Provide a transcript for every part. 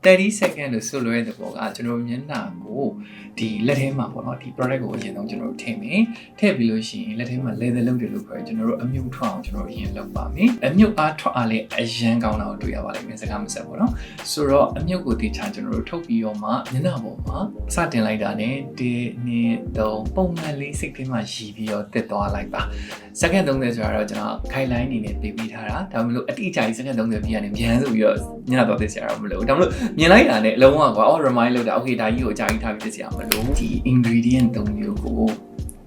30 second လို့ဆိုလွဲတဲ့ပေါ့ကကျွန်တော်မျက်နှာကိုဒီလက်ထဲမှာပေါ့နော်ဒီ product ကိုအရင်ဆုံးကျွန်တော်ထည့်မယ်ထည့်ပြီးလို့ရှိရင်လက်ထဲမှာ leather လုပ်တယ်လို့ပြောရင်ကျွန်တော်တို့အမြုပ်ထွက်အောင်ကျွန်တော်အရင်လုပ်ပါမယ်အမြုပ်အားထွက်အားလည်းအရန်ကောင်းတာကိုတွေ့ရပါလိမ့်မယ်စကားမဆက်ပေါ့နော်ဆိုတော့အမြုပ်ကိုတခြားကျွန်တော်တို့ထုတ်ပြီးတော့မှမျက်နှာပေါ်မှာစတင်လိုက်တာနဲ့ဒီနေ့တော့ပုံမှန်လေးစိတ်ထဲမှာရည်ပြီးတော့တက်သွားလိုက်ပါစက္ကန့်30ဆိုတော့ကျွန်တော်ခိုင်လိုင်းအနေနဲ့ပေးထားတာဒါမှမဟုတ်အတိအကျကြီးစက္ကန့်30ပြရနေမြန်ဆိုပြီးတော့မျက်နှာတော့တက်စရာတော့မလိုဘူးဒါမှမဟုတ်မြင်လိုက်တာနဲ့အလုံးဝကွာ remind လုပ်တာ okay ဒါကြီးကိုအကြာကြီးထားပြီးတက်စရာမလိုဒီ ingredient 3မျိုးကို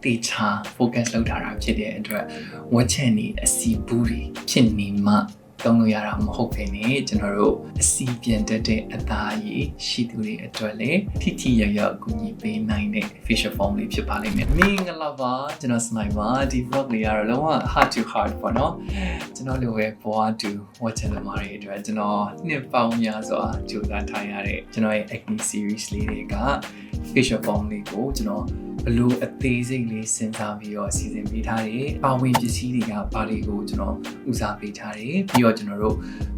တေချာ focus လုပ်ထားတာဖြစ်တဲ့အတွက်ဝက်ချန်နေအစီဘူးတွေဖြစ်နေမှတောင်းလို့ရတာမဟုတ်ဘဲနဲ့ကျွန်တော်တို့အစီပြန်တက်တဲ့အသားရည်ရှိသူတွေအတွက်လည်းထိထိရောက်ရောက်အကူအညီပေးနိုင်တဲ့ facial form လေးဖြစ်ပါလိမ့်မယ်မင်္ဂလာပါကျွန်တော်စနိုက်ပါဒီ vlog လေးကတော့လုံးဝ heart to heart ပေါ့နော်ကျွန်တော်လိုပဲဘဝတူဝက်ချန်သမားတွေအတွက်ကျွန်တော်နှစ်ပေါင်းများစွာကြိုးစားထားရတဲ့ကျွန်တော်ရဲ့ acne series လေးတွေက facial form လေးကိုကျွန်တော်ဘလို့အသေးစိတ်လေးစဉ်းစားပြီးတော့စီစဉ်ပေးထားတယ်။ပါဝင်ပစ္စည်းတွေကဘာတွေကိုကျွန်တော်ဦးစားပေးထားတယ်။ပြီးတော့ကျွန်တော်တို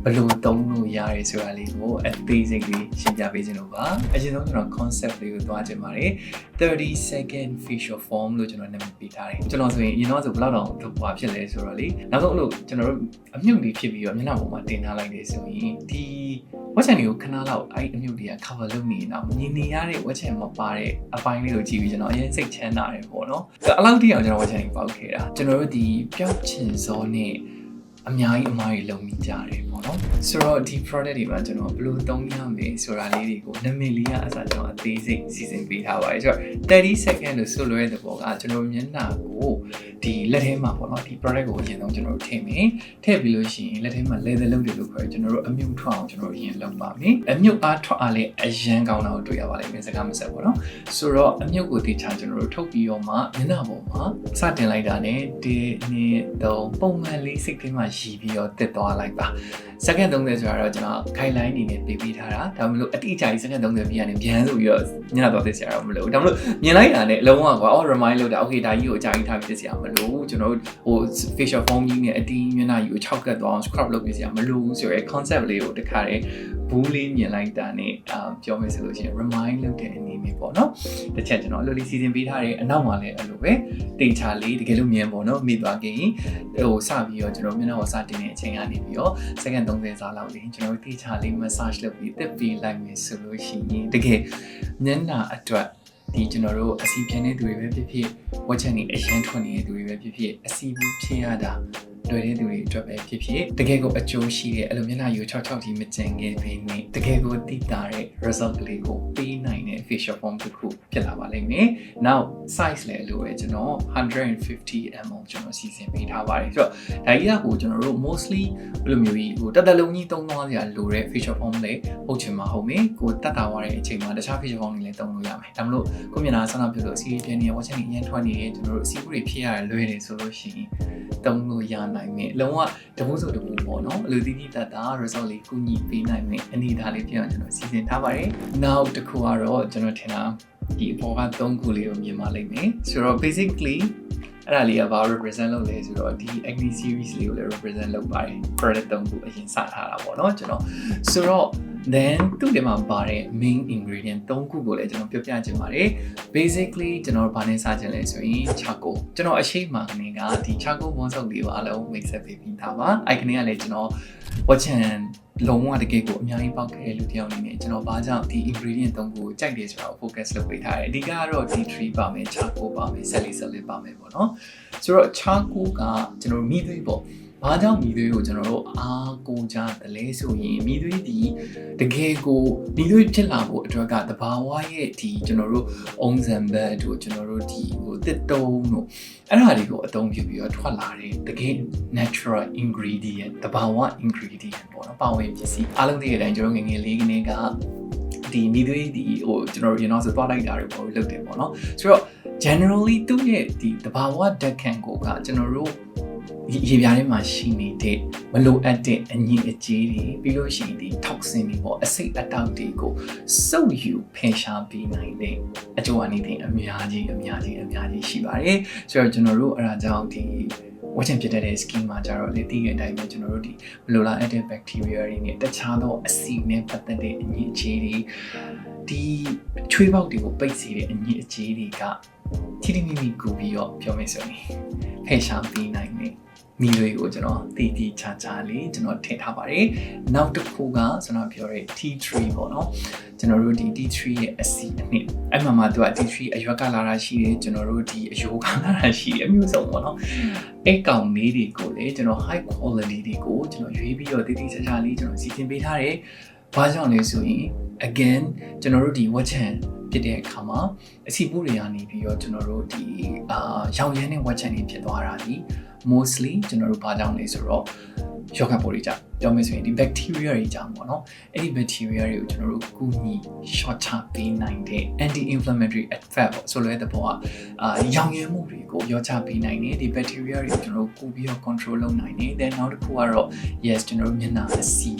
့ဘလို့သုံးလို့ရတယ်ဆိုတာလေးကိုအသေးစိတ်လေးရှင်းပြပေးခြင်းလို့ပါ။အရင်ဆုံးကျွန်တော် concept လေးကိုသွားကြည့်ပါတယ်။30 second facial form လို့ကျွန်တော်နာမည်ပေးထားတယ်။ကျွန်တော်ဆိုရင်အရင်တော့ဆိုဘယ်လောက်တောင်ဟွာဖြစ်လဲဆိုတော့လေနောက်ဆုံးလို့ကျွန်တော်တို့အမြုပ်လေးဖြစ်ပြီးတော့မျက်နှာပေါ်မှာတင်ထားလိုက်တယ်ဆိုရင်ဒီဝက်ချန်တွေကိုခဏလောက်အဲ့အမြုပ်တွေက cover လုပ်နေတော့မြင်နေရတဲ့ဝက်ချန်မပါတဲ့အပိုင်းလေးကိုကြည့်ပြီးကျွန်တော်အရင်စိတ်ချမ်းသာတယ်ပေါ့နော်အဲ့လောက်တိအောင်ကျွန်တော်ဝက်ချန်တွေပေါက်ခဲ့တာကျွန်တော်တို့ဒီပျောက်ချင်စောနဲ့အများကြီးအမားကြီးလုံနေကြတယ်ပေါ့နော်ဆိုတော့ဒီ product တွေမှာကျွန်တော်ဘယ်လိုသုံးရမလဲဆိုတာလေးတွေကိုနာမည်လေးကအစားကျွန်တော်အသေးစိတ်စီစဉ်ပေးထားပါတယ်ဆိုတော့30 second လို့ဆိုလွဲတဲ့ပေါ့ကကျွန်တော်မျက်နှာကိုဒီလက်ထဲမှာပေါ့နော်ဒီ product ကိုအရင်ဆုံးကျွန်တော်ထည့်မယ်ထည့်ပြီးလို့ရှိရင်လက်ထဲမှာ leather လုပ်တယ်လို့ပြောရင်ကျွန်တော်တို့အမြုပ်ထွက်အောင်ကျွန်တော်အရင်လုပ်ပါမယ်အမြုပ်အားထွက်အားလည်းအရန်ကောင်းတာကိုတွေ့ရပါလိမ့်မယ်စကားမဆက်ပေါ့နော်ဆိုတော့အမြုပ်ကိုတခြားကျွန်တော်တို့ထုတ်ပြီးတော့မှမျက်နှာပေါ်မှာစတင်လိုက်တာနဲ့ဒီနေ့တော့ပုံမှန်လေးစိတ်ထဲမှာရည်ပြီးတော့တက်သွားလိုက်ပါစက္ကန့်30ဆိုတော့ကျွန်တော်ခိုင်လိုင်းအနေနဲ့ပေးထားတာဒါမှမဟုတ်အတိအကျကြီးစက္ကန့်30ပြရနေမြန်ဆိုပြီးတော့မျက်နှာတော့တက်စရာတော့မလိုဘူးဒါမှမဟုတ်မြင်လိုက်တာနဲ့အလုံးဝကွာ remind လုပ်တာ okay ဒါကြီးကိုအကြာကြီးထားပြီးတက်စရာမလိုဘူးကျွန်တော်တို့ဟို facial form ကြီးနဲ့အတီးမျက်နှာကြီးကို6ကတ်သွားအောင် scrub လုပ်ပြီးစရာမလိုဘူးဆိုရဲ concept လေးကိုတခါတည်းဘူးလေးမြင်လိုက်တာနဲ့ပြောမယ်ဆိုလို့ရှိရင် remind လုပ်တဲ့အနေနဲ့ပေါ့နော်တစ်ချက်ကျွန်တော်အလိုလေးစီစဉ်ပေးထားတယ်အနောက်မှာလည်းအဲ့လိုပဲတင်ချာလေးတကယ်လို့မြင်ပေါ့နော်မိသွားခင်ဟိုစပြီးတော့ကျွန်တော်မျက်နှာကိုစတင်တဲ့အချိန်ကနေပြီးတော့စက္ကန့်30စာလောက်လေးကျွန်တော်တင်ချာလေး massage လုပ်ပြီးတက်ပေးလိုက်မယ်ဆိုလို့ရှိရင်တကယ်မျက်နှာအတွက်ဒီကျွန်တော်တို့အစီပြန်တဲ့သူတွေပဲဖြစ်ဖြစ်ဝက်ချန်နေအရင်ထွက်နေတဲ့သူတွေပဲဖြစ်ဖြစ်အစီဘူးဖြစ်ရတာတွေ့တဲ့သူတွေအတွက်ပဲဖြစ်ဖြစ်တကယ်ကိုအကျိုးရှိတဲ့အဲ့လိုမျက်နှာယူ66ကြီးမကျန်ခဲ့ပေမဲ့တကယ်ကိုသိတာတဲ့ result ကလေးကိုပေးနိုင်တဲ့ facial form တစ်ခုဖြစ်လာပါလိမ့်မယ်။ Now size လည်းအလိုပဲကျွန်တော်150 ml ကျွန်တော်စီစဉ်ပေးထားပါတယ်ဆိုတော့ဒါကြီးကကိုကျွန်တော်တို့ mostly ဘယ်လိုမျိုးကြီးဟိုတက်တက်လုံးကြီးသုံးသွားစရာလိုတဲ့ facial form လေးဟုတ်ချင်မှာဟုတ်မယ်ကိုတက်တာသွားတဲ့အချိန်မှာတခြား facial form တွေလည်းသုံးလို့ရမယ်ဒါမှမဟုတ်ကိုမျက်နှာဆန္ဒပြုလို့စီးပြင်းနေဝက်ချင်နေအရင်ထွက်နေကျွန်တော်တို့အစီအပူတွေဖြစ်ရလွယ်တယ်ဆိုလို့ရှိရင်သုံးလို့ရနိုင်မယ်လုံးဝတပူးဆိုတပူးပေါ့နော်အလိုတိတိတတ်တာ result လေးကူညီပေးနိုင်မယ်အနေဒါလေးပြောင်းကျွန်တော်စီစဉ်ထားပါတယ်နောက်တစ်ခုကတော့ကျွန်တော်ထင်တာဒီအပေါ်က3ခုလေးကိုမြင်ပါလိမ့်မယ်ဆိုတော့ basically အဲ့ဒါလေးကဘာ represent လုပ်လဲဆိုတော့ဒီ acne series လေးကိုလည်း represent လုပ်ပါတယ် product 3ခုအရင်စထားတာပေါ့နော်ကျွန်တော်ဆိုတော့ then သူ့ထဲမှာပါတဲ့ main ingredient 3ခုကိုလည်းကျွန်တော်ပြောပြချင်ပါတယ် basically ကျွန်တော်ဗာနဲ့စချင်လဲဆိုရင် charcoal ကျွန်တော်အရှိမကနေကဒီ charcoal မုန်းစုပ်လေးကိုအားလုံး mix up ပေးပြီးသားပါအဲ့ကနေကလည်းကျွန်တော်ဝက်ချန်လုံးဝတကယ်ကိုအများကြီးပေါက်ခဲ့တဲ့လူတစ်ယောက်အနေနဲ့ကျွန်တော်ဘာကြောင့်ဒီ ingredient 3ခုကိုကြိုက်တယ်ဆိုတာကို focus လုပ်ပေးထားတယ်အဓိကတော့ D3 ပါမယ် charcoal ပါမယ် salicylic ပါမယ်ပေါ့နော်ဆိုတော့ charcoal ကကျွန်တော်မိသွေးပေါ့ဘာကြောင့်မိသွေးကိုကျွန်တော်တို့အားကိုးကြတယ်လဲဆိုရင်မိသွေးဒီတကယ်ကိုမိသွေးဖြစ်လာဖို့အတွက်ကတဘာဝရဲ့ဒီကျွန်တော်တို့အုံစံဘတ်တို့ကျွန်တော်တို့ဒီဟိုတစ်တုံးတို့အဲ့ဒါတွေကိုအသုံးပြုပြီးတော့ထွက်လာတဲ့တကယ် natural ingredient တဘာဝ ingredient ပေါ့နော်ပါဝင်ပစ္စည်းအားလုံးသိတဲ့အတိုင်းကျွန်တော်ငယ်ငယ်လေးကနေကဒီမိသွေးဒီဟိုကျွန်တော်ရင်တော့ဆိုသွားလိုက်တာတွေပေါ့လုပ်တယ်ပေါ့နော်ဆိုတော့ generally သူ့ရဲ့ဒီတဘာဝဓာတ်ခံကိုကကျွန်တော်တို့ရေပြားထဲမှာရှိနေတဲ့မလိုအပ်တဲ့အညစ်အကြေးတွေပြီးလို့ရှိရင်ဒီ toxin တွေပေါ့အဆိပ်အတောက်တွေကိုစုပ်ယူဖယ်ရှားပေးနိုင်တဲ့အကျိုးအနေနဲ့အများကြီးရှိပါတယ်ဆိုတော့ကျွန်တော်တို့အဲ့ဒါကြောင့်ဒီ ဝက်ချင်ဖြစ်တဲ့ skin မှာကျတော့လေတည်တဲ့အတိုင်းပဲကျွန်တော်တို့ဒီဘလိုလာ active bacteria တွေနဲ့တခြားသောအဆီနဲ့ပတ်သက်တဲ့အညစ်အကြေးတွေဒီချွေးပေါက်တွေကိုပိတ်စေတဲ့အညစ်အကြေးတွေကထိထိမိမိကူပြီးတော့ပြောမယ်ဆိုရင်ဖယ်ရှားပေးနိုင်တယ်မိတွေကိုကျွန်တော်တည်တည်ချာချာလေးကျွန်တော်ထည့်ထားပါတယ်နောက်တစ်ခုကကျွန်တော်ပြောတဲ့ T3 ပေါ့နော်ကျွန်တော်တို့ဒီ T3 ရဲ့အစီအနှစ်အဲ့မှာသူက T3 အရွက်ကလာတာရှိတယ်ကျွန်တော်တို့ဒီအယိုးကလာတာရှိတယ်အမျိုးစုံပေါ့နော်အဲ့ကောင်လေးတွေကိုလေကျွန်တော် high quality တွေကိုကျွန်တော်ရွေးပြီးတော့တည်တည်ချာချာလေးကျွန်တော်စီစဉ်ပေးထားတယ်ဘာကြောင့်လဲဆိုရင် again ကျွန်တော်တို့ဒီ watch hand ဖြစ်တဲ့အခါမှာအစီပူတွေကနေပြီးတော့ကျွန်တော်တို့ဒီရောင်ရမ်းတဲ့ watch hand တွေဖြစ်သွားတာဒီ mostly ကျွန်တော်တို့ဘာကြောင့်လဲဆိုတော့ယောဂပိုးတွေကြောင့်ပြောမယ်ဆိုရင်ဒီ bacteria တွေကြောင့်ပေါ့နော်အဲ့ဒီ bacteria တွေကိုကျွန်တော်တို့ကူညီ short ချပေးနိုင်တဲ့ anti inflammatory effect ပေါ့ဆိုလိုတဲ့ဘောကရောင်ရမ်းမှုတွေကိုရောချပေးနိုင်တယ်ဒီ bacteria တွေကိုကျွန်တော်တို့ကူပြီးတော့ control လုပ်နိုင်တယ် then နောက်တစ်ခုကတော့ yes ကျွန်တော်တို့မျက်နှာအဆီ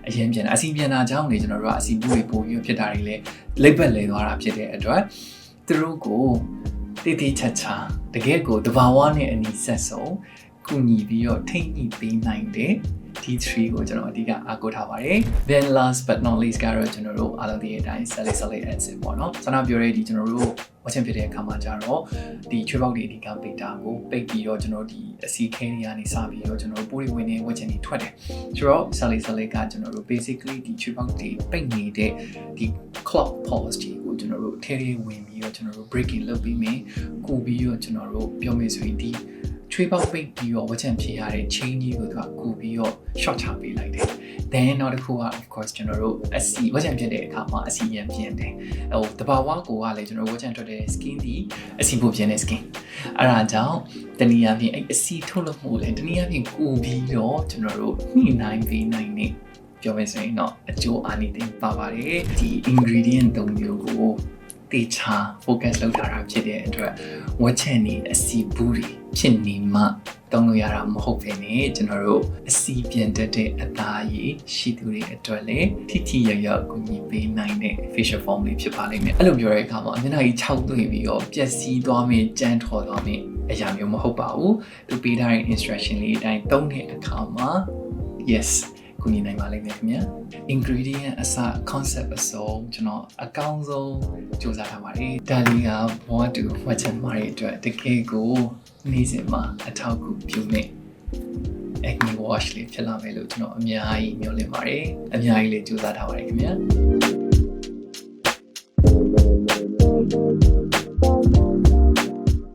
အရင်ပြန်အဆီပြန်တာကြောင့်လေကျွန်တော်တို့ကအဆီပူတွေပို့ပြီးဖြစ်တာတွေလည်းလိပ်ပတ်လဲသွားတာဖြစ်တဲ့အတွက်သူတို့ကိုတည်တည်ချာချာတကယ်ကိုတဘာဝနဲ့အနီးဆက်ဆုံးကူညီပြီးတော့ထိမ့်ညှိပေးနိုင်တဲ့ T3 ကိုကျွန်တော်အဓိကအားကိုးထားပါတယ် then last but not least ကတော့ကျွန်တော်တို့အားလုံးဒီအတိုင်း salicylic acid ပေါ့နော်ဆန္ဒပြောတဲ့ဒီကျွန်တော်တို့ဝက်ချင်ဖြစ်တဲ့အခါမှာကျတော့ဒီချွေးပေါက်တွေအဓိကပိတ်တာကိုပိတ်ပြီးတော့ကျွန်တော်ဒီအစီခဲတွေကနေစပြီးတော့ကျွန်တော်တို့ပိုးတွေဝင်နေဝက်ချင်တွေထွက်တယ်ဆိုတော့ salicylic ကကျွန်တော်တို့ basically ဒီချွေးပေါက်တွေပိတ်နေတဲ့ဒီ clog pores တွေကိုကျွန်တော်တို့ထဲထဲဝင်ပြီးတော့ကျွန်တော်တို့ breaking လုပ်ပြီးမယ်ကူပြီးတော့ကျွန်တော်တို့ပြောမယ်ဆိုရင်ဒီချွေးပေါက်ပိတ်ပြီးတော့ဝက်ချင်ဖြစ်ရတဲ့ chain ကြီးကိုသူကကူပြီးတော့ short ချပေးလိုက်တယ် then နောက်တစ်ခုက of course ကျွန်တော်တို့အစီဝက်ချင်ဖြစ်တဲ့အခါမှာအစီရန်ပြင်းတယ်ဟိုတဘာဝကိုကလည်းကျွန်တော်ဝက်ချင်ထွက်တဲ့ skin ဒီအစီပိုပြင်းတဲ့ skin အဲ့ဒါကြောင့်တနည်းအားဖြင့်အဲ့အစီထုတ်လို့မို့လဲတနည်းအားဖြင့်ကူပြီးတော့ကျွန်တော်တို့ညှိနှိုင်းပေးနိုင်နေပြောမယ်ဆိုရင်တော့အကျိုးအားနည်းတင်ပါပါတယ်ဒီ ingredient ၃မျိုးကိုတေချာ focus လုပ်ထားတာဖြစ်တဲ့အတွက်ဝက်ချန်နေအစီဘူးတွေဖြစ်နေမှတောင်းလို့ရတာမဟုတ်ဘဲနဲ့ကျွန်တော်တို့အစီပြန်တတ်တဲ့အသားရည်ရှိသူတွေအတွက်လည်းထိထိရောက်ရောက်ကူညီပေးနိုင်တဲ့ facial form လေးဖြစ်ပါလိမ့်မယ်အဲ့လိုပြောတဲ့အခါမှာမျက်နှာကြီး6သွေးပြီးတော့ပျက်စီးသွားမယ်ကြမ်းထော်သွားမယ်အရာမျိုးမဟုတ်ပါဘူးသူပေးထားတဲ့ instruction လေးအတိုင်းသုံးတဲ့အခါမှာ yesကူညီနိုင်ပါလိမ့်မယ်ခင်ဗျာ ingredient အစ concept အစုံကျွန်တော်အကောင်းဆုံးစူးစမ်းထားပါတယ်ဒါလေးကဘောတူဝက်ချန်မာရီအတွက်တကယ်ကိုနေ့စဉ်မှာအထောက်အကူပြုနေ acne wash လေးဖြစ်လာမယ်လို့ကျွန်တော်အများကြီးမျှော်လင့်ပါတယ်အများကြီးလေးစူးစမ်းထားပါတယ်ခင်ဗျာ